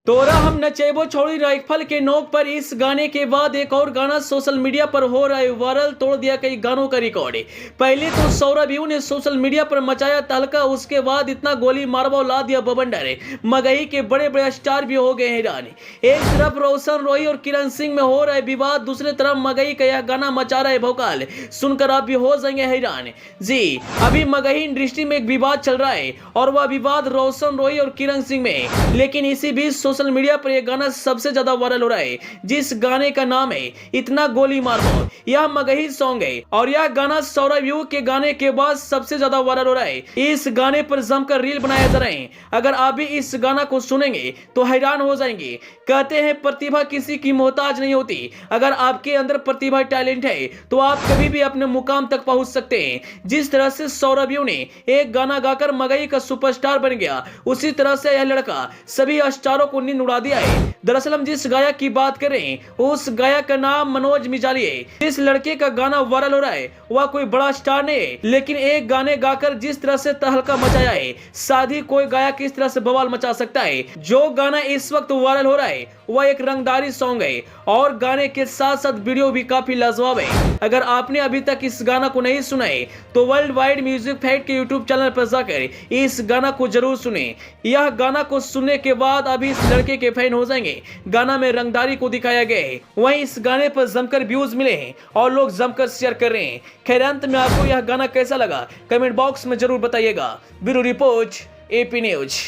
तोरा हम नचेबो छोड़ी राइफल के नोक पर इस गाने के बाद एक और गाना सोशल मीडिया पर हो रहा है वायरल। तोड़ दिया कई गानों का रिकॉर्ड। पहले तो सौरभ यू ने सोशल मीडिया पर मचाया तहलका, उसके बाद इतना गोली मारवा ला दिया बवंडर। मगही के बड़े बड़े स्टार भी हो गए हैरान। एक तरफ रोशन रोही और किरण सिंह में हो रहा है विवाद, दूसरी तरफ मगही का यह गाना मचा रहा है भौकाल। सुनकर आप भी हो जाएंगे हैरान। जी, अभी मगही इंडस्ट्री में एक विवाद चल रहा है और वह विवाद रोशन रोही और किरण सिंह में। लेकिन इसी बीच सोशल मीडिया पर यह गाना सबसे ज्यादा वायरल हो रहा है, जिस गाने का नाम है इतना गोली मारो। यह मगही सॉन्ग है और यह गाना सौरभ यू के गाने के बाद सबसे ज्यादा वायरल हो रहा है। इस गाने पर जमकर रील बनाया जा रहे हैं। अगर आप भी इस गाना को सुनेंगे तो हैरान हो जाएंगे। कहते हैं प्रतिभा किसी की मोहताज नहीं होती। अगर आपके अंदर प्रतिभा टैलेंट है तो आप कभी भी अपने मुकाम तक पहुंच सकते हैं। जिस तरह से सौरभ यू ने एक गाना गाकर मगही का सुपरस्टार बन गया, उसी तरह से यह लड़का सभी स्टारों को नींद उड़ा दिया है। दरअसल हम जिस गायक की बात करें उस गायक का नाम मनोज मिजाली है। जिस लड़के का गाना वायरल हो रहा है वह कोई बड़ा स्टार नहीं है, लेकिन एक गाने गाकर जिस तरह से तहलका मचाया है, शायद ही कोई गायक इस तरह से बवाल मचा सकता है। जो गाना इस वक्त वायरल हो रहा है वह एक रंगदारी सॉन्ग है और गाने के साथ साथ वीडियो भी काफी लाजवाब है। अगर आपने अभी तक इस गाना को नहीं सुना है तो वर्ल्ड वाइड म्यूजिक फैक्ट के यूट्यूब चैनल पर जाकर इस गाना को जरूर सुने। यह गाना को सुनने के बाद अभी इस लड़के के फैन हो जाएंगे। गाना में रंगदारी को दिखाया गया है, वहीं इस गाने पर जमकर व्यूज मिले हैं और लोग जमकर शेयर कर रहे हैं। खैर, अंत में आपको यह गाना कैसा लगा कमेंट बॉक्स में जरूर बताइएगा। Bureau report, AP news.